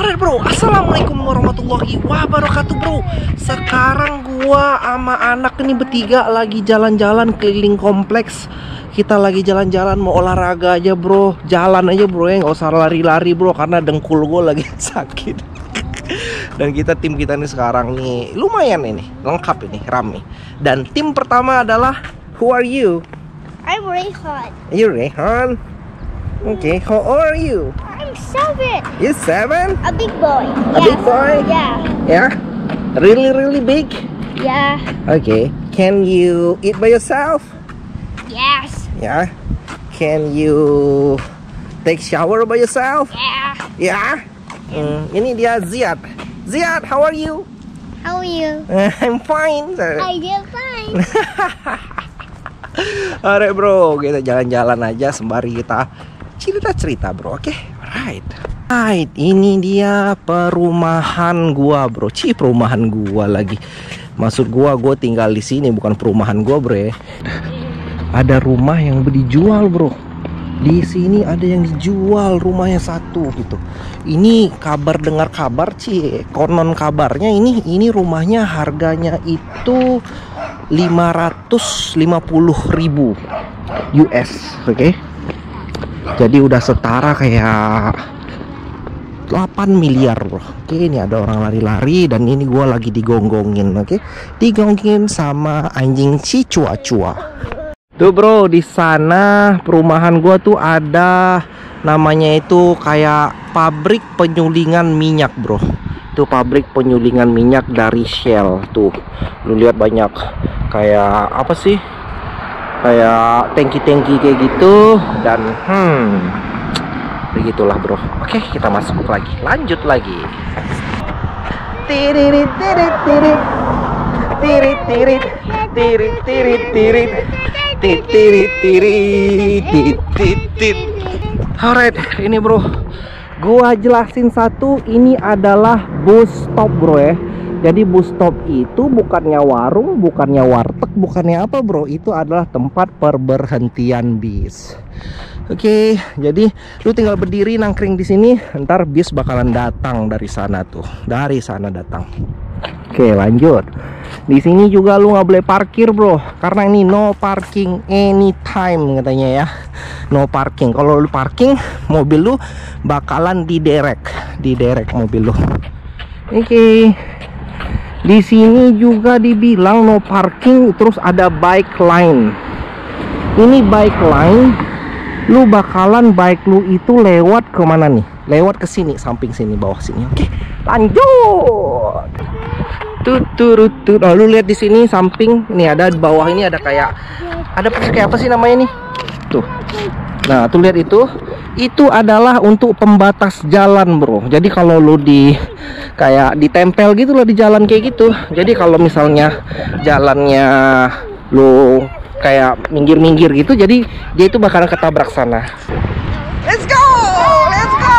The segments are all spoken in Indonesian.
Alright bro, assalamualaikum warahmatullahi wabarakatuh bro. Sekarang gua sama anak ini bertiga lagi jalan-jalan keliling kompleks. Kita lagi jalan-jalan mau olahraga aja bro. Jalan aja bro ya, nggak usah lari-lari bro, karena dengkul gua lagi sakit. Dan tim kita nih sekarang nih lumayan ini, lengkap ini, rame. Dan tim pertama adalah, who are you? I'm Rehan. You Rehan? Okay, how old are you? I'm 7. You 7? A big boy. A big boy? Yeah. Yeah? Really big? Yeah. Okay. Can you eat by yourself? Yes. Yeah. Can you take shower by yourself? Yeah. Yeah. Ini dia Ziad. Ziad, how are you? How are you? I'm fine. I do fine. Alright bro, kita jalan-jalan aja sembari kita cerita-cerita bro. Oke, alright. Alright, ini dia perumahan gua bro. Perumahan gua lagi. Maksud gua tinggal di sini, bukan perumahan gua bro ya. Ada rumah yang dijual bro. Di sini ada yang dijual rumahnya satu gitu. Ini dengar kabar konon kabarnya ini rumahnya harganya itu 550.000 US, oke? Jadi udah setara kayak 8 miliar bro. Oke, ini ada orang lari-lari dan ini gua lagi digonggongin, oke? Digonggongin sama anjing si cua-cua. Tuh bro, di sana perumahan gua tuh ada namanya itu kayak pabrik penyulingan minyak bro. Itu pabrik penyulingan minyak dari Shell. Tuh, lu lihat banyak kayak apa sih? Kayak tangki-tangki kayak gitu. Dan begitulah bro. Oke, kita masuk lagi. Lanjut lagi. Tirit tirit tirit. Tirit tirit. Tirit tirit tirit. Tirit tirit tirit. Alright, ini bro, gua jelasin satu. Ini adalah bus stop bro ya. Jadi bus stop itu bukannya warung, bukannya warteg, bukannya apa bro. Itu adalah tempat perberhentian bis. Oke, jadi lu tinggal berdiri nangkring di sini, ntar bis bakalan datang dari sana tuh. Dari sana datang. Oke, lanjut. Di sini juga lu nggak boleh parkir bro, karena ini no parking anytime katanya ya. No parking. Kalau lu parking, mobil lu bakalan diderek mobil lu. Oke. Di sini juga dibilang no parking, terus ada bike lane. Ini bike lane, lu bakalan bike lu itu lewat kemana nih? Lewat ke sini, samping sini, bawah sini. Oke, lanjut. Nah, lu lihat di sini samping nih, ada di bawah ini ada kayak apa sih namanya nih? Tuh. Nah, tuh lihat itu adalah untuk pembatas jalan, bro. Jadi kalau lu kayak ditempel gitu loh di jalan kayak gitu. Jadi kalau misalnya jalannya lu kayak minggir-minggir gitu, jadi dia itu bakalan ketabrak sana. Let's go! Let's go!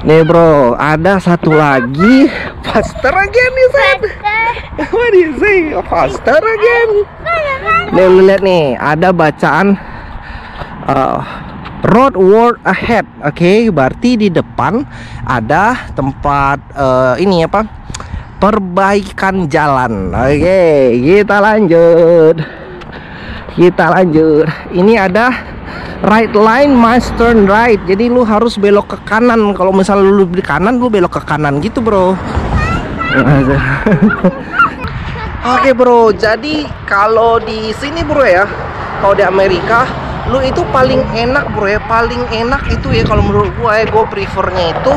Nih bro, ada satu lagi. Faster again, you said. What do you say? Faster again. Nih lu lihat nih, ada bacaan road work ahead. Oke, berarti di depan ada tempat ini apa? Perbaikan jalan. Oke, kita lanjut. Ini ada right line, must turn right. Jadi lu harus belok ke kanan. Kalau misalnya lu di kanan, lu belok ke kanan gitu bro. Oke bro, jadi kalau di sini bro ya, kalau di Amerika, lu itu paling enak bro ya, paling enak itu ya kalau menurut gue gue prefernya itu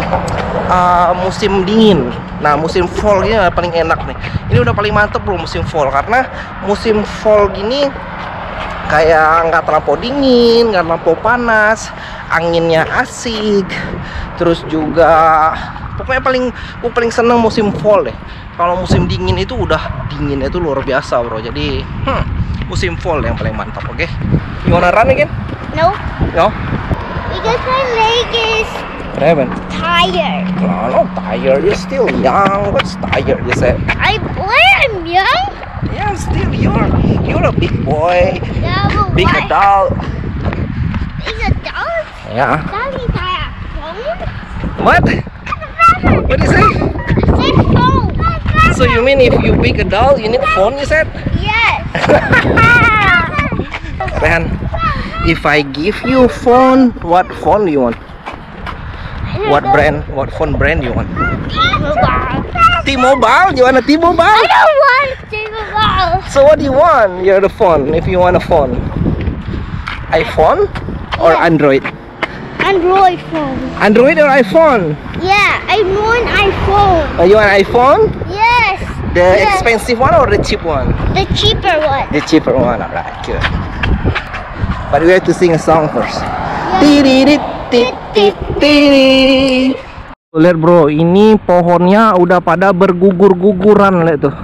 musim dingin. Nah, musim fall gini paling enak nih. Ini udah paling mantep bro musim fall, karena musim fall gini kayak nggak terlampau dingin, nggak terlampau panas, anginnya asik, terus juga pokoknya paling seneng musim fall deh. Kalau musim dingin itu udah dinginnya itu luar biasa bro. Jadi musim fall yang paling mantap. Oke, you wanna run again? No. Because my leg is What happened? tired. No, not tired. You're still young. What's tired? You said. I'm young. Yeah, still young. You're You're a big boy, Yeah, but big what? adult. Is a dog? Yeah. Daddy, I have phone? What? What is it? Say phone. So you mean if you big adult, you need phone? You said? Yes. Rehan, if I give you phone, what phone do you want? What brand? What phone brand you want? T-Mobile. T-Mobile? You want a T-Mobile? I don't want T-Mobile. So what do you want? You're the phone. If you want a phone, iPhone or Yeah. Android? Android phone. Android or iPhone? Yeah, I want iPhone. You want iPhone? Yes. The Yes. expensive one or the cheap one? The cheaper one. The cheaper one. Alright, good. But we have to sing a song first. Lihat bro, ini pohonnya udah pada bergugur-guguran, lihat tuh.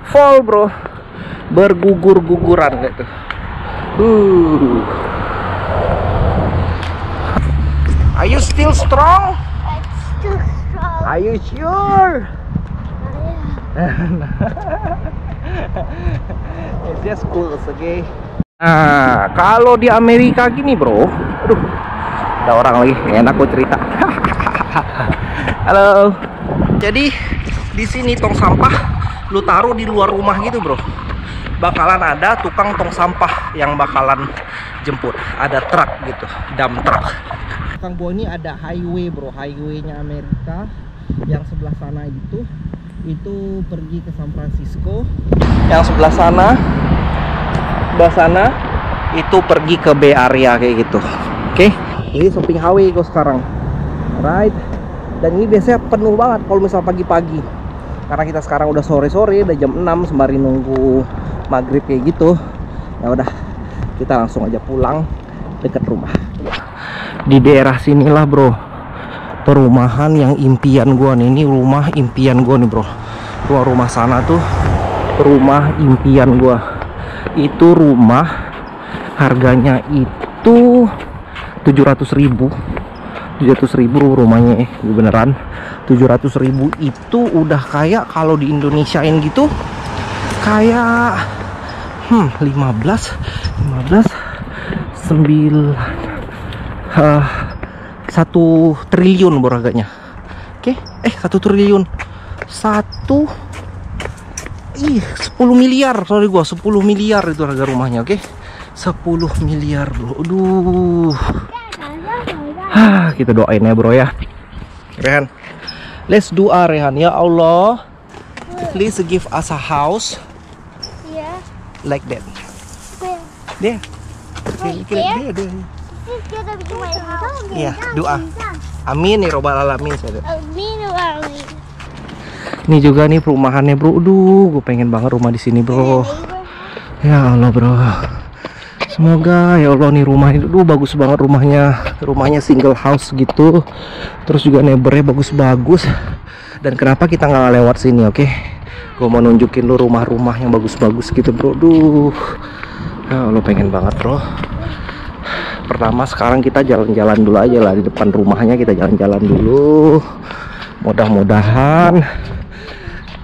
Fall bro, bergugur-guguran, lihat tuh. Are you still strong? It's too strong. Are you sure? It's just cool, okay? Nah, kalau di Amerika gini bro, aduh, ada orang lagi, enak gue cerita. Halo. Jadi di sini tong sampah lu taruh di luar rumah gitu bro, bakalan ada tukang tong sampah yang bakalan jemput, ada truk gitu, dump truck. Kang Bo ini ada highway bro, highwaynya Amerika yang sebelah sana itu pergi ke San Francisco, yang sebelah sana itu pergi ke Bay Area kayak gitu. Oke, ini shopping highway kok sekarang, right? Dan ini biasanya penuh banget kalau misal pagi-pagi, karena kita sekarang udah sore-sore, udah jam 6 sembari nunggu maghrib kayak gitu. Ya udah, kita langsung aja pulang dekat rumah. Di daerah sinilah bro, perumahan yang impian gua nih. Ini rumah impian gua nih bro. Rumah sana tuh rumah impian gua. Itu rumah harganya itu 700.000 rumahnya, beneran 700.000. Itu udah kayak kalau di Indonesiain gitu kayak 15 9 1 triliun bro harganya. Oke, 1 triliun 10 miliar, sorry gua 10 miliar itu harga rumahnya. Oke, 10 miliar bro. Aduh. Kita doain ya bro ya. Rehan, let's doa Rehan. Ya Allah, please give us a house Yeah. like that. Where? There. Right There. This is gonna be my house. Iya, doa. Amin ya robbal alamin. Ini juga nih perumahannya bro. Aduh, gue pengen banget rumah di sini bro. Ya Allah bro. Semoga ya Allah nih rumah itu bagus banget rumahnya. Rumahnya single house gitu. Terus juga neighbornya bagus-bagus. Dan kenapa kita nggak lewat sini, oke? Gue mau nunjukin lu rumah-rumah yang bagus-bagus gitu bro. Duh, ya Allah pengen banget bro. Pertama sekarang kita jalan-jalan dulu aja lah di depan rumahnya, kita jalan-jalan dulu. Mudah-mudahan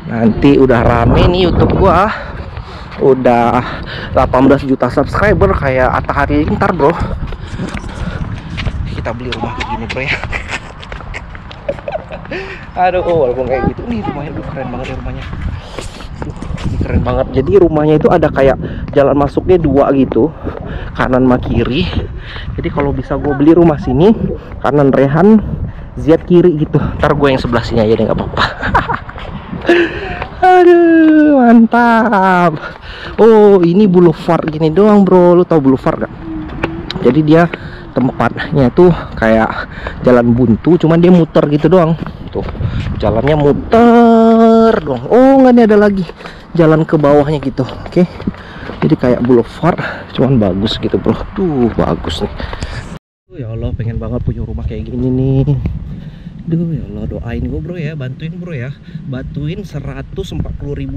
nanti udah rame nih YouTube gua. Udah 18 juta subscriber kayak Atta Halilintar bro. Kita beli rumah kayak gini bro ya. Aduh, walaupun kayak gitu nih rumahnya keren banget ya rumahnya. Ini keren banget. Jadi rumahnya itu ada kayak jalan masuknya 2 gitu, kanan sama kiri. Jadi kalau bisa gue beli rumah sini, kanan Rehan, Ziad kiri gitu. Ntar gue yang sebelah sini aja deh, nggak apa-apa. Aduh, mantap. Oh, ini boulevard gini doang bro. Lu tau boulevard gak? Jadi dia tempatnya tuh kayak jalan buntu, cuman dia muter gitu doang. Tuh, jalannya muter doang. Oh, nggak ada lagi jalan ke bawahnya gitu. Oke. Jadi kayak boulevard, cuman bagus gitu bro. Tuh, bagus nih. Ya Allah, pengen banget punya rumah kayak gini nih. Duh ya Allah, doain gue bro ya, bantuin bro ya, bantuin 140.000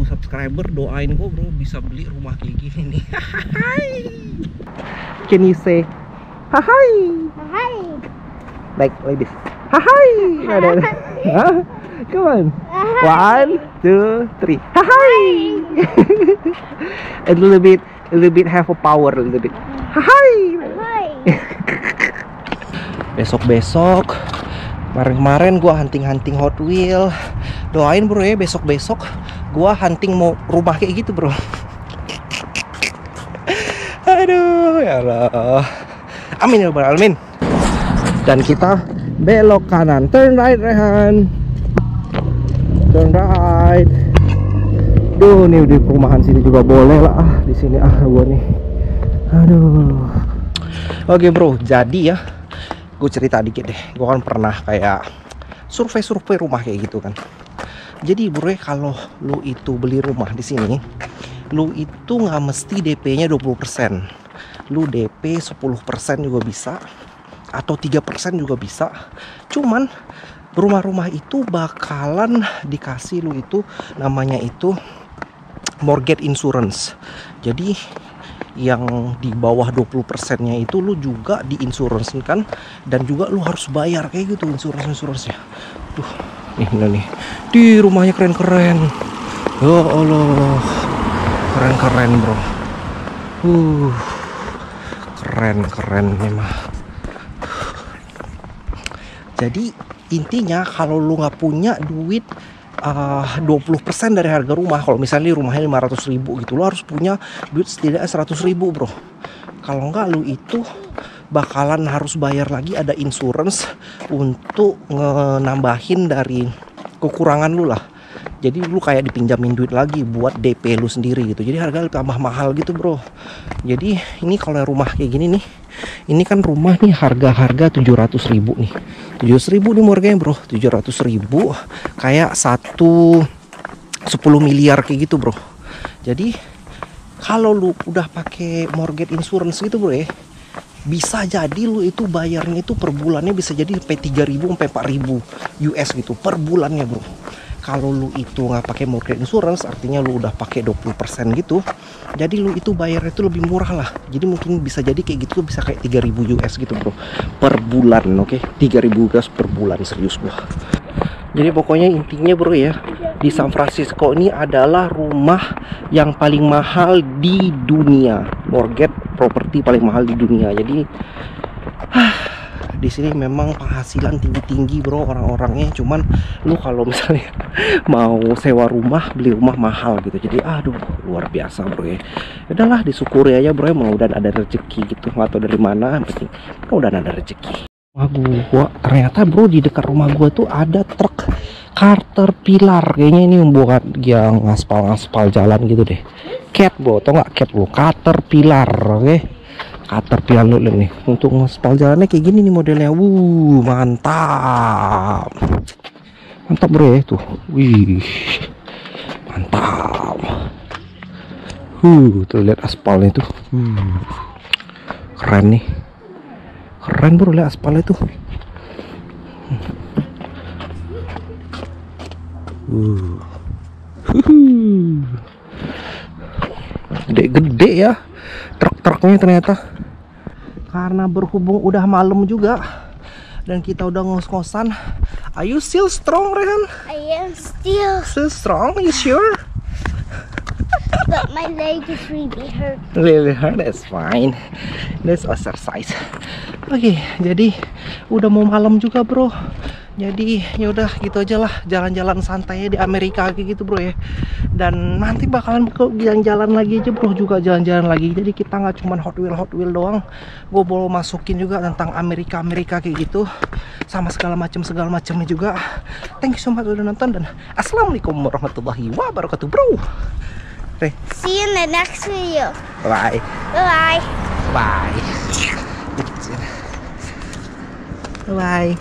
subscriber, doain gue bro bisa beli rumah kayak gini nih. Can you say hi? Hi. Like this. Hi. Huh? Come on. 1, 2, 3. Hi. A little bit a little bit have a power a little bit. Hai. Hi. Besok-besok kemarin gua hunting Hot Wheel. Doain bro ya, besok-besok gua hunting mau rumah kayak gitu bro. Aduh ya Allah. Amin ya rabbal alamin. Dan kita belok kanan, turn right Rehan. Turn right. Duh, nih di perumahan sini juga boleh lah di sini gua nih. Aduh. Oke bro, jadi ya gue cerita dikit deh. Gue kan pernah kayak survei rumah kayak gitu kan. Jadi bro, kalau lu itu beli rumah di sini, lu itu nggak mesti DP-nya 20%. Lu DP 10% juga bisa, atau 3% juga bisa. Cuman rumah-rumah itu bakalan dikasih lu itu namanya itu mortgage insurance. Jadi yang di bawah 20%-nya itu lu juga diinsurance kan, dan juga lu harus bayar kayak gitu insurance-nya. Tuh, nih. Di rumahnya keren-keren. Ya Allah. Keren-keren, bro. Keren memang. Jadi intinya kalau lu nggak punya duit 20% dari harga rumah, kalau misalnya rumahnya 500.000 gitu, lu harus punya duit setidaknya 100.000 bro. Kalau enggak, lu itu bakalan harus bayar lagi ada insurance untuk nambahin dari kekurangan lu lah. Jadi lu kayak dipinjamin duit lagi buat DP lu sendiri gitu. Jadi harga tambah mahal gitu bro. Jadi ini kalau rumah kayak gini nih, ini kan rumah nih harga 700.000 nih. 700.000 nih harganya bro, 700.000 kayak 10 miliar kayak gitu bro. Jadi kalau lu udah pakai mortgage insurance gitu bro ya, bisa jadi lu itu bayarnya itu per bulannya bisa jadi sampai 3.000 sampai 4.000 US gitu per bulannya bro. Kalau lu itu nggak pakai mortgage insurance, artinya lu udah pakai 20% gitu, jadi lu itu bayar itu lebih murah lah. Jadi mungkin bisa jadi kayak gitu, bisa kayak 3.000 US gitu bro per bulan. Oke, 3.000 US per bulan, serius gua. Jadi pokoknya intinya bro ya, di San Francisco ini adalah rumah yang paling mahal di dunia, mortgage properti paling mahal di dunia. Jadi di sini memang penghasilan tinggi-tinggi bro orang-orangnya. Cuman lu kalau misalnya mau sewa rumah, beli rumah mahal gitu. Jadi aduh luar biasa bro ya. Udahlah disyukuri aja bro ya, mudah ada rezeki gitu, nggak tahu dari mana, yang penting udah ada rezeki. Gua ternyata bro di dekat rumah gua tuh ada truk Caterpillar, kayaknya ini membuat yang ngaspal jalan gitu deh. Cat bro, tau nggak Cat bro? Caterpillar, oke? Caterpillar nih untuk ngaspal jalannya kayak gini nih modelnya. Mantap bro ya tuh. Wih, mantap. Tuh lihat aspalnya tuh. Keren nih. Keren bro, lihat aspalnya tuh. Gede-gede ya truk-truknya ternyata. Karena berhubung udah malam juga dan kita udah ngos-ngosan. Are you still strong, Rehan? I am still, strong, you sure? but my leg is really hurt. Really hurt, that's fine. Let's exercise. Oke, jadi udah mau malam juga bro. Jadi ya udah gitu aja lah, jalan-jalan santai di Amerika kayak gitu bro ya. Dan nanti bakalan jalan-jalan lagi aja bro, juga jalan-jalan lagi. Jadi kita nggak cuma Hot Wheel doang. Gue mau masukin juga tentang Amerika kayak gitu, sama segala macamnya juga. Thank you so much udah nonton, dan assalamualaikum warahmatullahi wabarakatuh bro. See you in the next video. Bye. Bye. Bye. Bye.